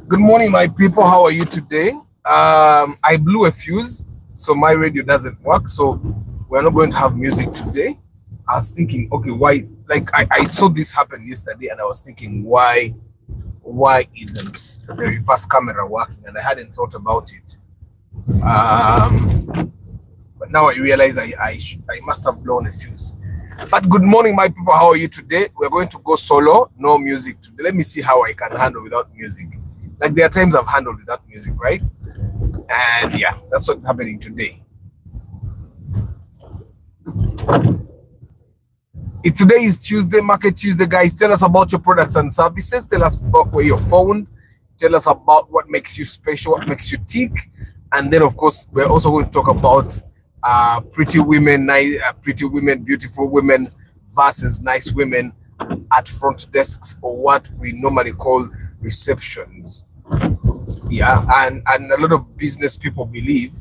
Good morning, my people. How are you today? I blew a fuse, so my radio doesn't work. So we're not going to have music today. I was thinking, okay, why? Like I saw this happen yesterday, and I was thinking, why isn't the reverse camera working? And I hadn't thought about it. But now I realize I must have blown a fuse. But good morning, my people. How are you today? We're going to go solo, no music today. Let me see how I can handle without music. Like there are times I've handled without music, right? And yeah, that's what's happening today. Today is Tuesday, Market Tuesday, guys. Tell us about your products and services. Tell us about where you're found. Tell us about what makes you special, what makes you tick. And then, of course, we're also going to talk about pretty women, beautiful women versus nice women at front desks, or what we normally call receptions. Yeah, and a lot of business people believe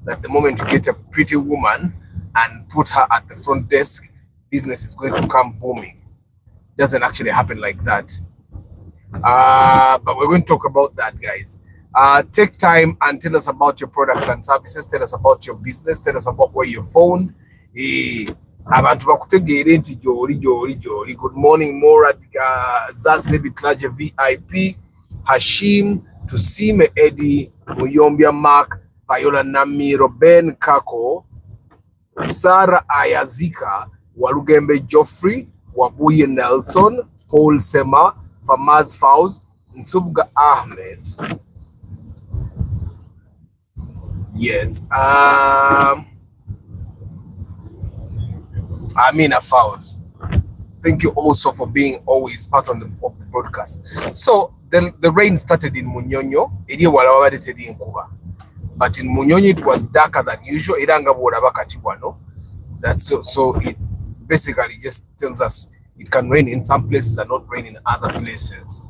that the moment you get a pretty woman and put her at the front desk, business is going to come booming. Doesn't actually happen like that. But we're going to talk about that, guys. Take time and tell us about your products and services. Tell us about your business. Tell us about where you're found. Abantu bakutegeere nti gyoli. Good morning, Morad, Zaz David Klaje VIP, Hashim, Tusime Eddie, Muyombia Mark, Viola Namiro, Ben Kako, Sarah Ayazika, Walugembe Joffrey, Wabuye Nelson, Paul Sema, Famaz Fauz, Nsubga Ahmed. Yes. Amina Fauz. Thank you also for being always part of the broadcast. So the rain started in Munyonyo, but in Munyonyo it was darker than usual. That's so it basically just tells us it can rain in some places and not rain in other places.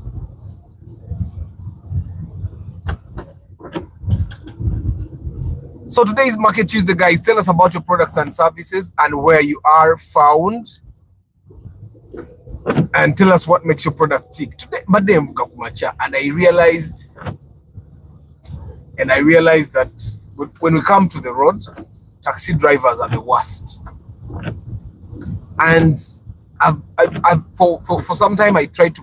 So today is Market Tuesday, guys. Tell us about your products and services and where you are found. And tell us what makes your product tick. Today, and I realized that when we come to the road, taxi drivers are the worst. And for some time I tried to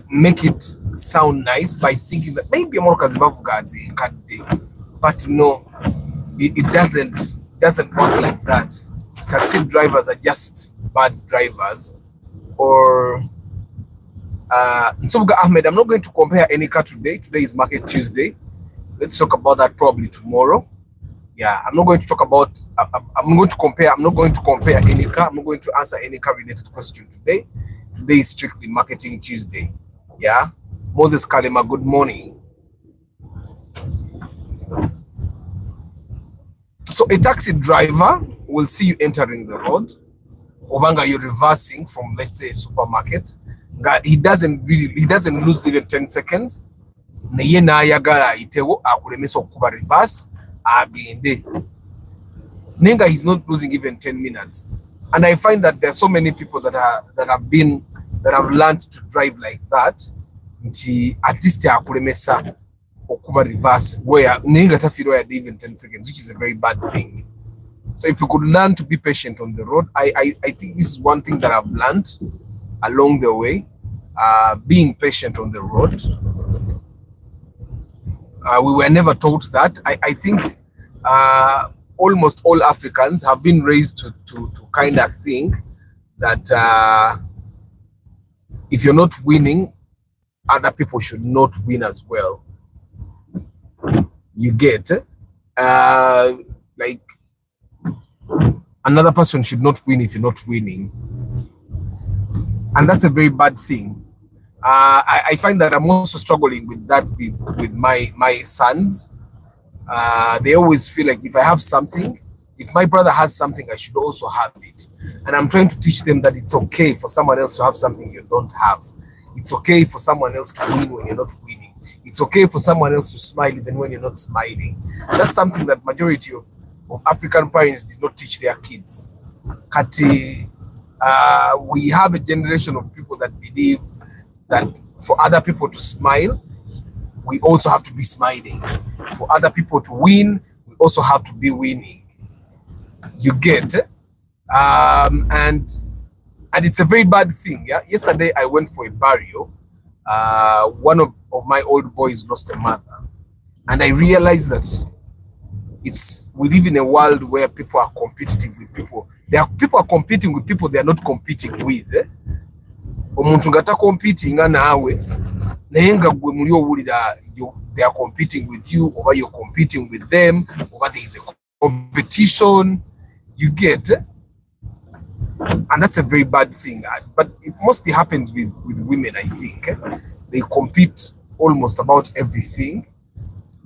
make it sound nice by thinking that maybe I'm more kazibavugazi kadde. But no, it doesn't work like that. Taxi drivers are just bad drivers. Or Nsubga Ahmed, I'm not going to compare any car today. Today is Market Tuesday. Let's talk about that probably tomorrow. Yeah, I'm not going to talk about. I'm not going to compare any car. I'm not going to answer any car related question today. Today is strictly Marketing Tuesday. Yeah, Moses Kalema, good morning. So a taxi driver will see you entering the road. Obanga, you're reversing from, let's say, a supermarket. He doesn't lose even 10 seconds. Reverse. Nenga, he's not losing even 10 minutes. And I find that there's so many people that have learned to drive like that. At least they are Okuba reverse where Nenga tafiro even 10 seconds, which is a very bad thing. So if you could learn to be patient on the road, I think this is one thing that I've learned along the way, being patient on the road. We were never taught that. I think almost all Africans have been raised to kind of think that if you're not winning, other people should not win as well. You get like another person should not win if you're not winning, and that's a very bad thing. I find that I'm also struggling with that with my sons. They always feel like if I have something, if my brother has something, I should also have it. And I'm trying to teach them that it's okay for someone else to have something you don't have. It's okay for someone else to win when you're not winning. It's okay for someone else to smile even when you're not smiling. That's something that majority of African parents did not teach their kids. We have a generation of people that believe that for other people to smile, we also have to be smiling. For other people to win, we also have to be winning. You get? And it's a very bad thing. Yeah. Yesterday I went for a burial. One of my old boys lost a mother, and I realized that we live in a world where people are competitive with people. People are competing with people they are not competing with. Omuntu ngata competing nawe naye nga gwe muli owulira they are competing with you, or you're competing with them, or there is a competition. You get? And that's a very bad thing. But it mostly happens with women, I think. They compete almost about everything.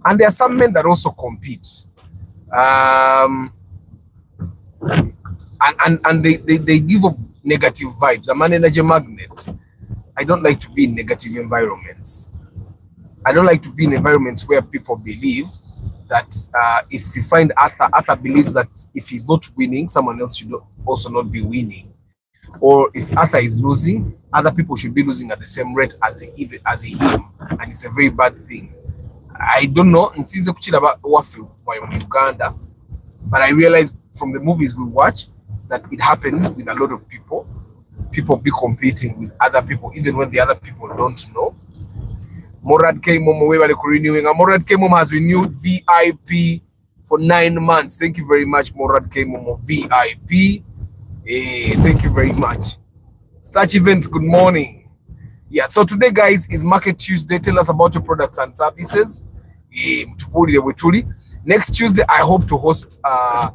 And there are some men that also compete. And they give off negative vibes. I'm an energy magnet. I don't like to be in negative environments. I don't like to be in environments where people believe that if you find Arthur believes that if he's not winning, someone else should also not be winning. Or if Arthur is losing, other people should be losing at the same rate as him. And it's a very bad thing. I don't know until about Uganda, but I realized from the movies we watch that it happens with a lot of people. People be competing with other people, even when the other people don't know. Morad K Momo, we were renewing. Morad K Momo has renewed VIP for 9 months. Thank you very much, Morad K Momo VIP. Thank you very much. Starch Events, good morning. Yeah, so today, guys, is Market Tuesday. Tell us about your products and services. Next Tuesday, I hope to host at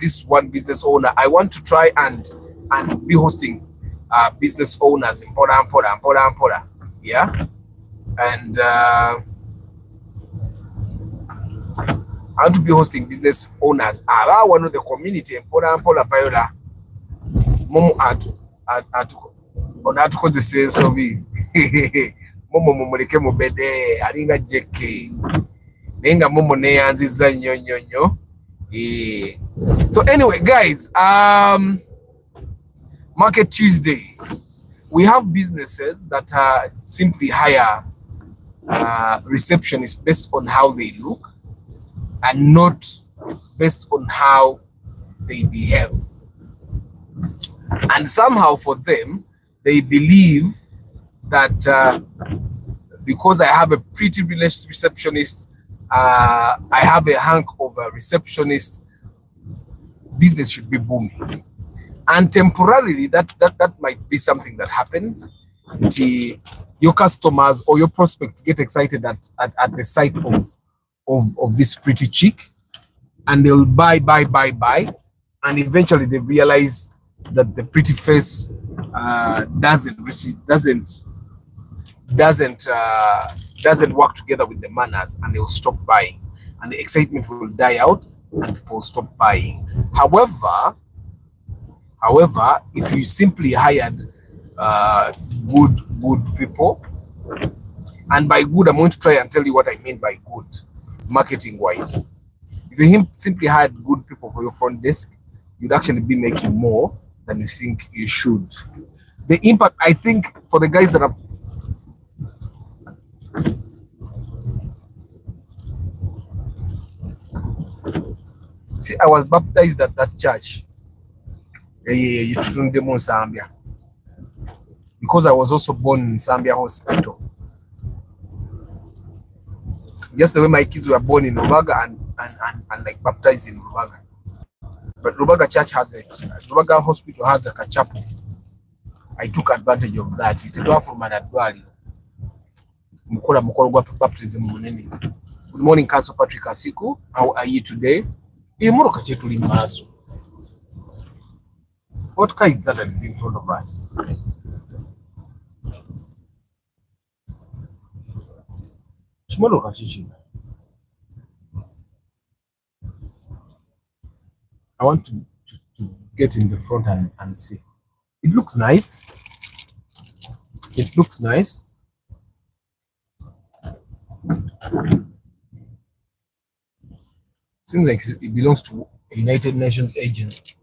least one business owner. I want to try and be hosting business owners in Poda. Yeah, and I want to be hosting business owners. One of the community in Poda Viola. Momo onatuko the sense of me. Momo mumuleke mubede alinga jeke. Nenga momo ne yanziza nyonyo. So anyway, guys, Market Tuesday. We have businesses that simply hire receptionists based on how they look and not based on how they behave. And somehow for them, they believe that because I have a pretty receptionist, I have a hunk of a receptionist, business should be booming. And temporarily, that might be something that happens. Your customers or your prospects get excited at the sight of this pretty chick, and they'll buy, and eventually they realize that the pretty face doesn't work together with the manners, and they'll stop buying, and the excitement will die out, and people will stop buying. However, if you simply hired good people, and by good, I'm going to try and tell you what I mean by good, marketing-wise. If you simply hired good people for your front desk, you'd actually be making more than you think you should. The impact, I think, for the guys that have... See, I was baptized at that church. Because I was also born in Zambia Hospital. Just the way my kids were born in Rubaga and like baptized in Rubaga. But Rubaga Church has Rubaga Hospital has a chapel. I took advantage of that. It was from an adwali. Baptism. Good morning, Council Patrick Asiku. How are you today? What car is that is in front of us? I want to get in the front and see. It looks nice. It looks nice. Seems like it belongs to a United Nations agency.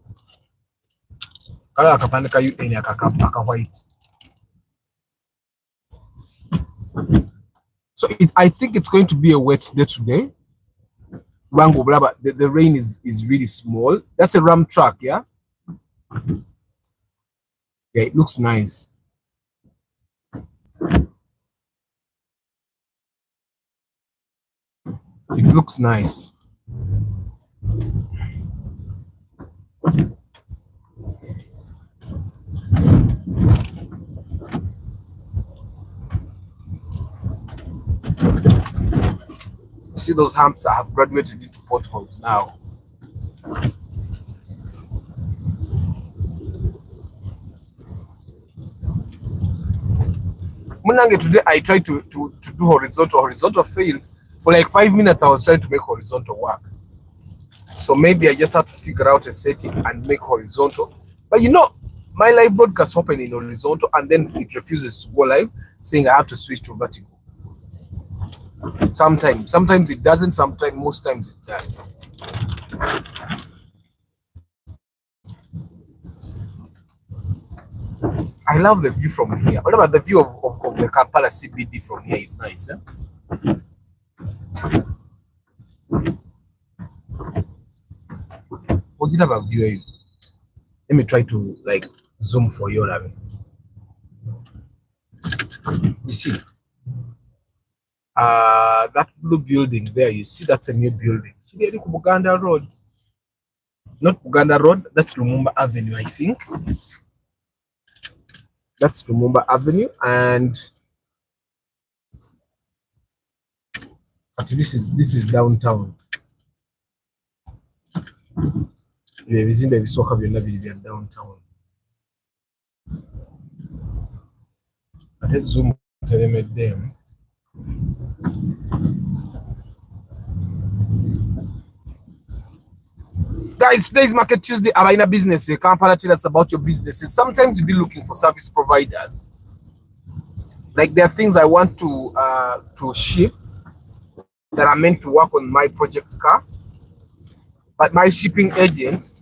Kala akapandika UN akaka white. So I think it's going to be a wet day today. The rain is really small. That's a ram truck, yeah? Yeah, it looks nice. It looks nice. See those humps that have graduated into potholes now. Munange, today I tried to do horizontal failed. For like 5 minutes, I was trying to make horizontal work. So maybe I just have to figure out a setting and make horizontal. But you know, my live broadcast open in horizontal and then it refuses to go live, saying I have to switch to vertical. Sometimes it doesn't, sometimes, most times it does. I love the view from here. What about the view of the Kampala CBD from here is nice, eh? What did I have a view? Let me try to like zoom for you. You see, that blue building there, you see that's a new building. Uganda Road. Not Uganda Road, that's Lumumba Avenue, I think. That's Lumumba Avenue, and this is downtown. Ibizimbe bisooka byonna biri bya downtown. Ate zoom teremeddemu. Guys, today's Market Tuesday. Abaina business. Kampala, tell us about your businesses. Sometimes you'll be looking for service providers. Like there are things I want to ship that are meant to work on my project car, but my shipping agent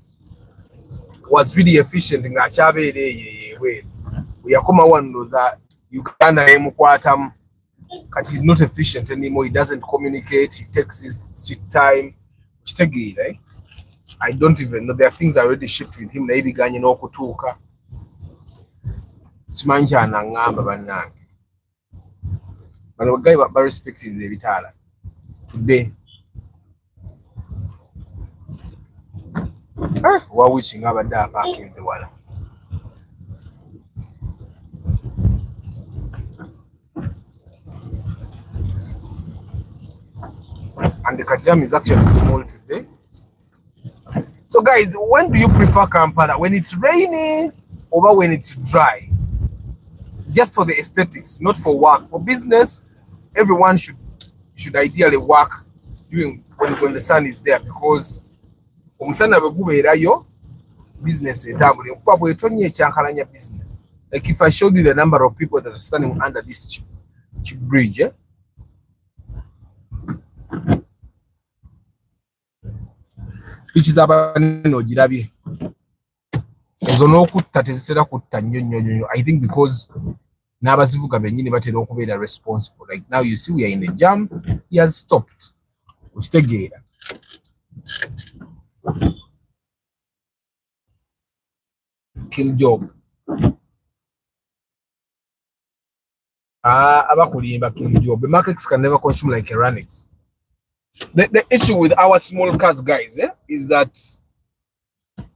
was really efficient. We are coming one that Uganda emukwatamu, but he's not efficient anymore. He doesn't communicate. He takes his sweet time. Right? I don't even know. There are things I already shipped with him. Maybe ganye no kutuka. Simanyi anangamba bannange. Bano guy ba respect is ebitala. Today. What wishing abadde aparkinze wala. And the Kajam is actually small today. So guys, when do you prefer Kampala? When it's raining or when it's dry? Just for the aesthetics, not for work. For business, everyone should ideally work during when the sun is there, because omusana bwegubeerayo business etambule. Business. Like if I showed you the number of people that are standing under this cheap bridge, which is abaneno girabye. Ezo n'okutta tezitera kutta nnyo. I think because n'abazivuga bennyini batera okubeera responsible. Like now you see we are in a jam. He has stopped. Okitegeera. Kill job. Abakulimba kill job. The markets can never consume like a Ranix. The issue with our small cars, guys, is that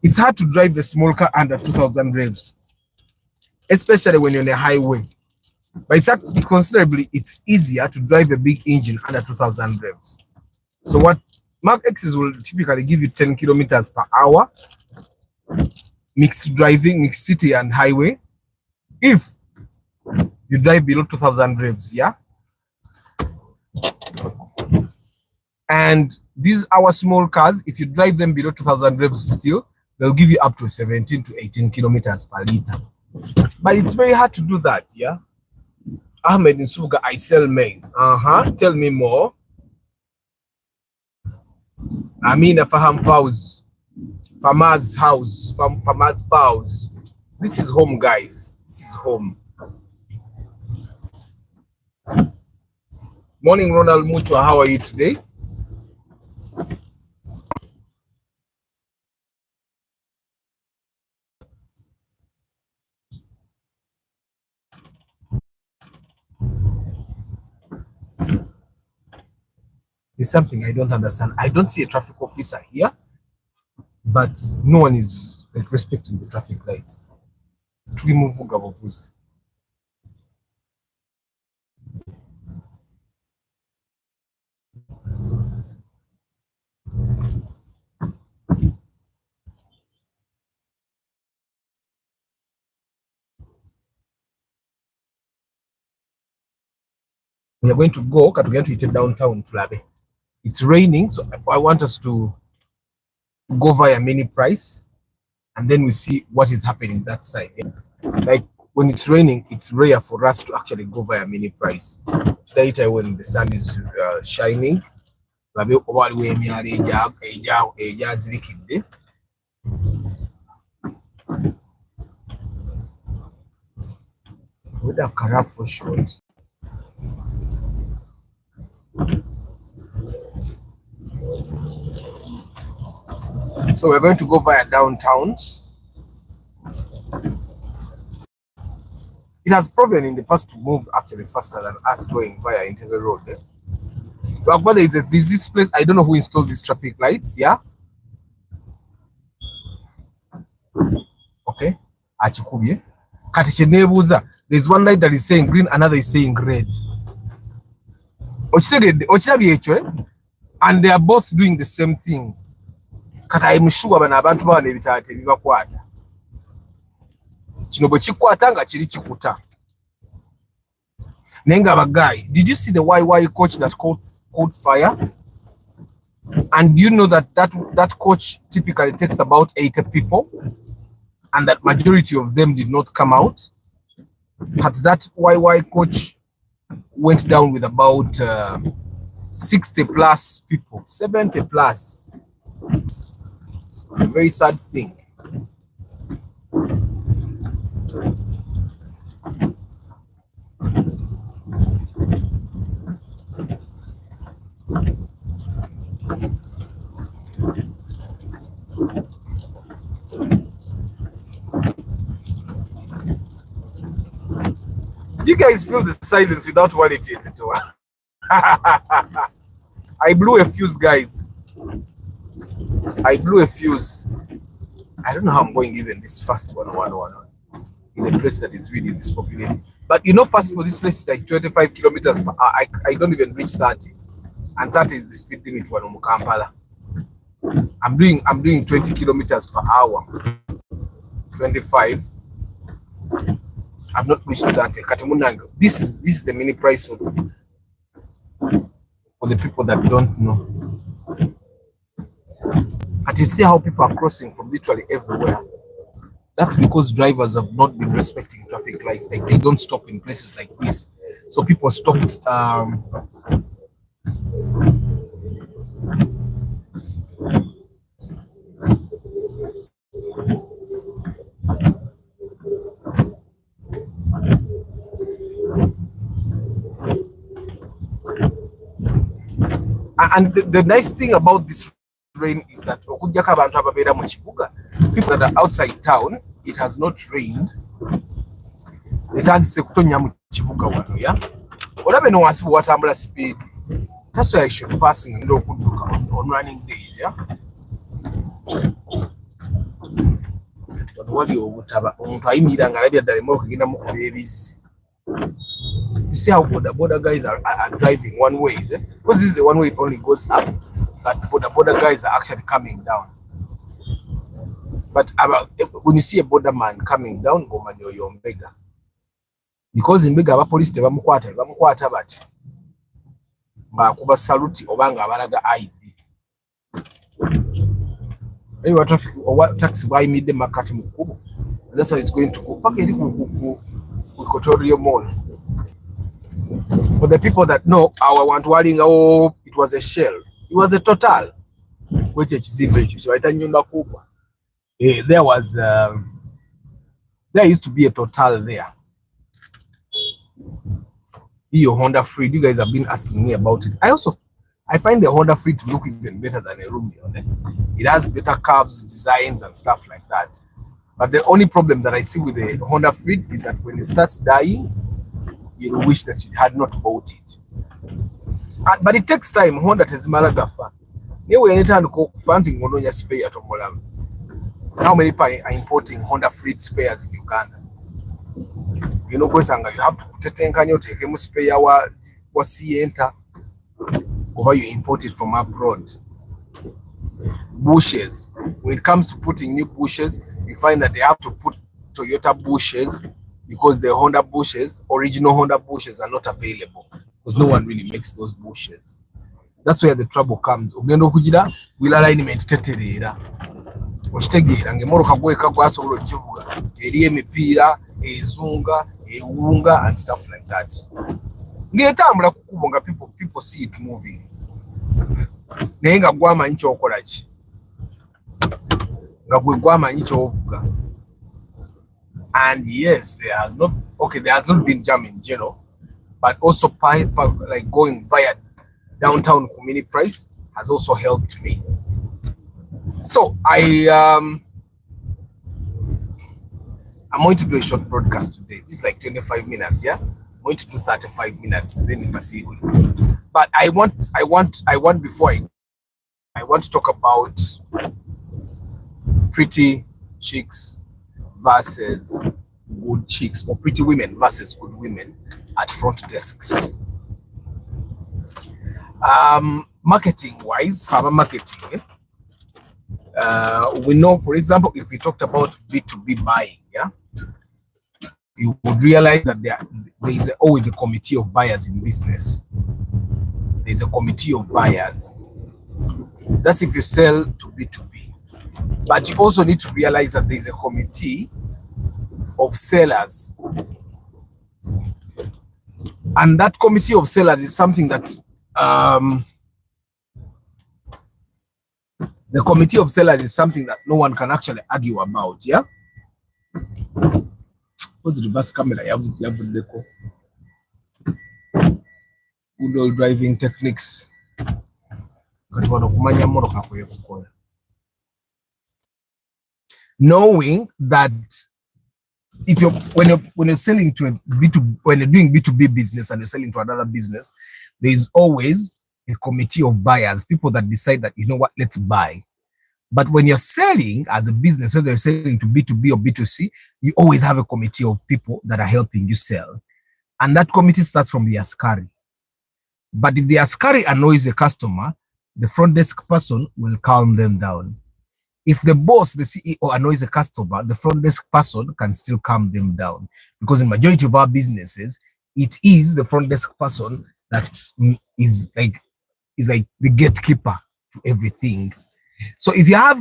it's hard to drive the small car under 2,000 revs, especially when you're on a highway. But it's actually considerably easier to drive a big engine under 2,000 revs. So what Mark X's will typically give you 10 kilometers per hour, mixed driving, mixed city and highway. If you drive below 2,000 revs, yeah. And these our small cars, if you drive them below 2,000 revs still, they'll give you up to 17 to 18 kilometers per liter. But it's very hard to do that, yeah. Ahmed Nsuga, I sell maize. Tell me more. Amina Faham Fowls. Farmer's house. Farmer's Fowls. This is home, guys. This is home. Morning, Ronald Mutua. How are you today? There's something I don't understand. I don't see a traffic officer here, but no one is like respecting the traffic lights. We are going to go downtown to Labe. It's raining, so I want us to go via mini price, and then we see what is happening that side. Like when it's raining, it's rare for us to actually go via mini price. Later, when the sun is shining, weather corrupt for short. So we're going to go via downtown. It has proven in the past to move actually faster than us going via Interview Road. But there's this place, I don't know who installed these traffic lights, yeah? Okay. Achikubye. There's one light that is saying green, another is saying red. And they are both doing the same thing. Kata I'm sure abantu bane bitate bibakwata. Kino bwe kikwata nga kiri kikuta. Nenga bagai, did you see the YY coach that caught fire? And you know that coach typically takes about 80 people, and that majority of them did not come out. But that YY coach went down with about 60 plus people, 70 plus. It's a very sad thing. You guys feel the silence without what it is. I blew a fuse, guys. I blew a fuse. I don't know how I'm going even this fast one in a place that is really this populated. But you know, fast for this place is like 25 kilometers per hour. I don't even reach 30, and 30 is the speed limit for Kampala. I'm doing 20 kilometers per hour. 25. I've not reached 30. This is the mini price for the people that don't know. And you see how people are crossing from literally everywhere. That's because drivers have not been respecting traffic lights. Like they don't stop in places like this. So people stopped. And the nice thing about this rain is that people that are outside town, it has not rained. It had yeah. Speed. That's why I should passing on running days, yeah. You see how border guys are driving one way, is it? Because this is the one way it only goes up, but border guys are actually coming down. But when you see a border man coming down, you're Mbega. Because in Mbega, police bamukwata bati bakuba salute obanga abalaga ID. What traffic or what taxi why mid the market mukubo. That's how it's going to go. Pack Equatorial Mall. For the people that know, our one warning, oh, it was a shell. It was a total. Which is there was there used to be a total there. be your Honda Freed. You guys have been asking me about it. I find the Honda Freed to look even better than a Romeo. It has better curves, designs, and stuff like that. But the only problem that I see with the Honda Freed is that when it starts dying, you wish that you had not bought it. But it takes time. Honda tezimala gafa. Niwe anytime ko funding ononya spare to mulamu. How many people are importing Honda Freed spares in Uganda? You know, you have to put a tank on your take a spare wa enter or you import it from abroad. Bushes. When it comes to putting new bushes, you find that they have to put Toyota bushes because the Honda bushes, original Honda bushes, are not available because no one really makes those bushes. That's where the trouble comes. Ugendo kujira wheel alignment teterera. Oshitegeera ngemoroka gweka gwasobola kivuga eri emipiira ezunga ewunga and stuff like that. Ngetambula kukubonga people see it moving. Naye nga gwamanyi kyokola ki nga gwe gwamanyi kyovuga. And yes, there has not been jam in general, but also like going via downtown community price has also helped me. So I'm going to do a short broadcast today. This is like 25 minutes, yeah? I'm going to do 35 minutes, then in Masiri. But I want to talk about pretty chicks versus good chicks, or pretty women versus good women at front desks. Marketing wise, farmer marketing, we know, for example, if we talked about B2B buying, yeah, you would realize that there is always a committee of buyers in business. There's a committee of buyers. That's if you sell to B2B. But you also need to realize that there's a committee of sellers. And that committee of sellers is something that the committee of sellers is something that no one can actually argue about, yeah? What's the reverse camera? Good old driving techniques. Knowing that when you're selling to a B2B, when you're doing B2B business and you're selling to another business, there is always a committee of buyers, people that decide that, you know what, let's buy. But when you're selling as a business, whether you're selling to B2B or B2C, you always have a committee of people that are helping you sell. And that committee starts from the askari. But if the askari annoys the customer, the front desk person will calm them down. If the boss, the CEO, annoys the customer, the front desk person can still calm them down. Because in majority of our businesses, it is the front desk person that is like the gatekeeper to everything. So if you have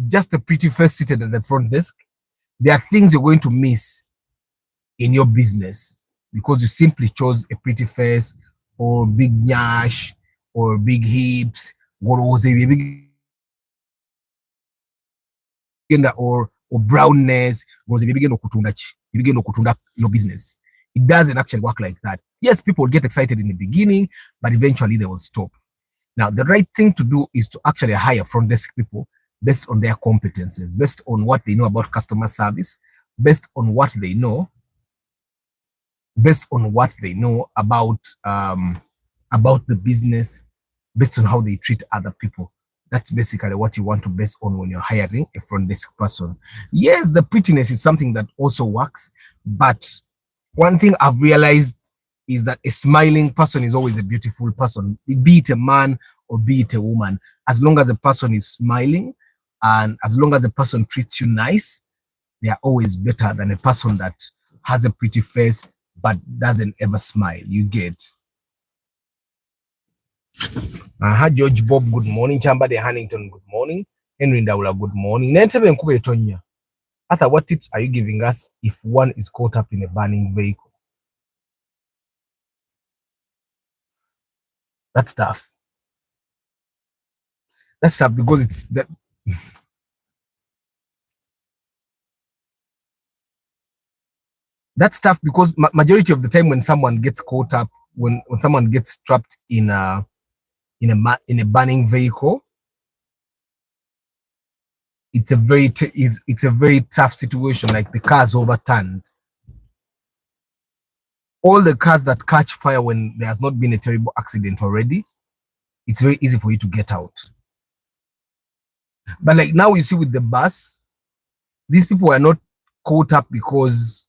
just a pretty face seated at the front desk, there are things you're going to miss in your business because you simply chose a pretty face or big nyash or big hips or brownness your business. It doesn't actually work like that. Yes, people get excited in the beginning, but eventually they will stop. Now, the right thing to do is to actually hire front desk people based on their competences, based on what they know about customer service, based on what they know about the business, based on how they treat other people. That's basically what you want to base on when you're hiring a front desk person. Yes, the prettiness is something that also works, but one thing I've realized is that a smiling person is always a beautiful person, be it a man or be it a woman. As long as a person is smiling and as long as a person treats you nice, they are always better than a person that has a pretty face but doesn't ever smile. You get. George Bob, good morning. Chamba de Hannington, good morning. Henry Ndaula, good morning. Arthur, what tips are you giving us if one is caught up in a burning vehicle? That's tough. That's tough because it's that. That's tough because majority of the time when someone gets caught up when someone gets trapped in a burning vehicle, it's a very tough situation. Like the car's overturned. All the cars that catch fire when there has not been a terrible accident already, it's very easy for you to get out. But like now you see with the bus, these people are not caught up because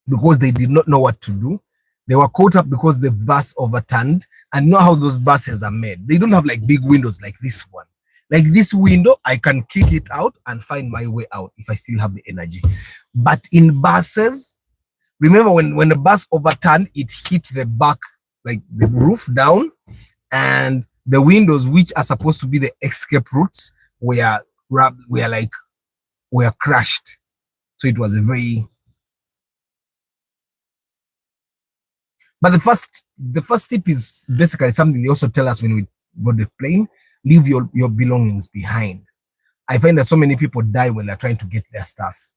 they did not know what to do. They were caught up because the bus overturned, and know how those buses are made. They don't have like big windows like this one. Like this window, I can kick it out and find my way out if I still have the energy. But in buses, remember when the bus overturned, it hit the back, like the roof down, and the windows, which are supposed to be the escape routes, were crushed. So it was a very. But the first tip is basically something they also tell us when we board the plane: leave your belongings behind. I find that so many people die when they're trying to get their stuff.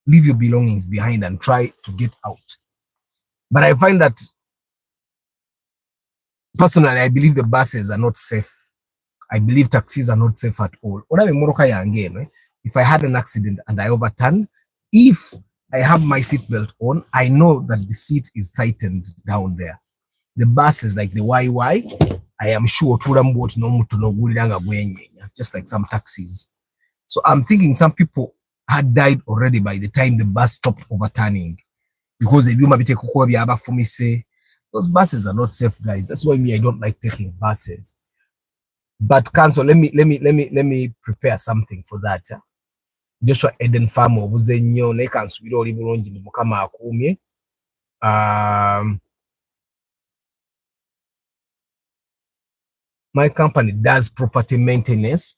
Leave your belongings behind and try to get out. But I find that personally, I believe the buses are not safe. I believe taxis are not safe at all. If I had an accident and I overturned, if I have my seatbelt on, I know that the seat is tightened down there. The bus is like the YY. I am sure just like some taxis. So I'm thinking some people had died already by the time the bus stopped overturning, because those buses are not safe, guys. That's why I don't like taking buses. But cancel. Let me prepare something for that. Joshua Eden Farm obuze nnyo naye kansubira oli bulungi ni Mukama akuumye. My company does property maintenance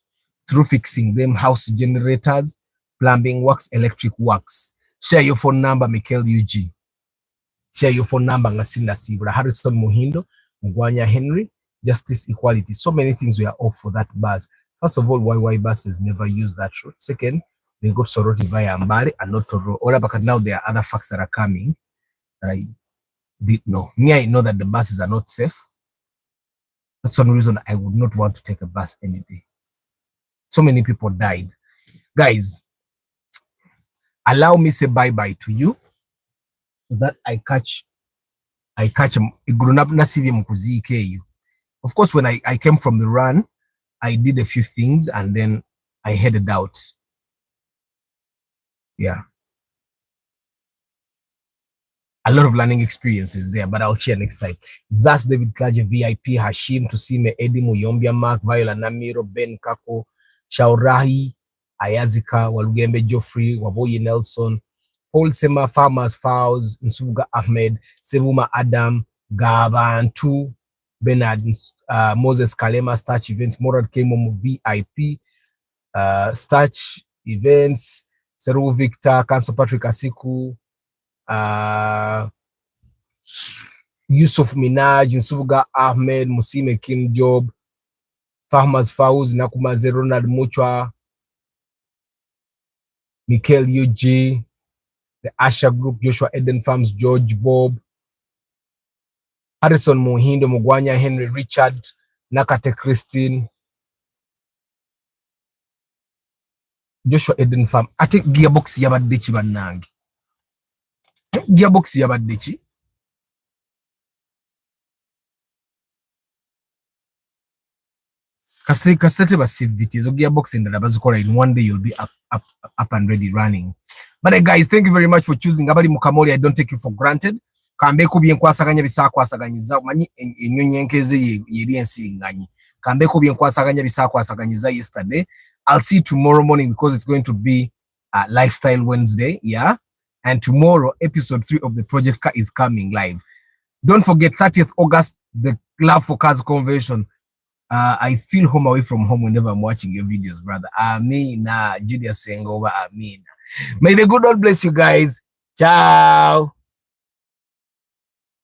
through fixing them, house generators, plumbing works, electric works. Share your phone number, Michael UG. Share your phone number, Ngasinda Sibra, Harrison Muhindo, Mugwanya Henry, Justice Equality. So many things we are off for that bus. First of all, YY buses never use that route. Second, they go Soroti via Ambari and not Toro. But now there are other facts that are coming that I didn't know. Me, I know that the buses are not safe. That's one reason I would not want to take a bus any day. So many people died. Guys, allow me say bye-bye to you so that I catch you. Of course, when I came from the run, I did a few things and then I headed out. Yeah. A lot of learning experiences there, but I'll share next time. Zas David Klaje, VIP, Hashim, Tusime, Eddie Muyombia, Mark, Viola Namiro, Ben Kako, Shaurahi, Ayazika, Walugembe Geoffrey, Waboyi Nelson, Paul Sema, Farmers Fowls, Nsuga Ahmed, Sevuma Adam, Gabantu, Bernard, Moses Kalema, Starch Events, Morad Kemomo, VIP, Starch Events, Seru Victor, Council Patrick Asiku, Yusuf Minaj, Nsuga Ahmed, Musime Kim Job, Farmers Fowls, Nakumaze Ronald Muchwa, Michael UG, the Asha Group, Joshua Eden Farms, George Bob, Harrison Muhindo, Mugwanya Henry, Richard, Nakate Christine, Joshua Eden Farm. I think Gearbox Yabadichi Banang. Gearbox Yabadichi. Cassette was CVT. So Gearbox in the Labazukora in one day you'll be up and ready running. But guys, thank you very much for choosing Abali Mukamori. I don't take you for granted. Kambe kubye nkwasaganya bisa kwasaganyiza manyi enyonyi enkeze yeriensi nganyi. Kambe kubye nkwasaganya bisa kwasaganyiza yesterday. I'll see you tomorrow morning because it's going to be Lifestyle Wednesday, yeah? And tomorrow, episode 3 of the Project Car is coming live. Don't forget, 30th August, the Love for Cars Convention. I feel home away from home whenever I'm watching your videos, brother. Amina, Julius Sengova, Amina. May the good Lord bless you guys. Ciao.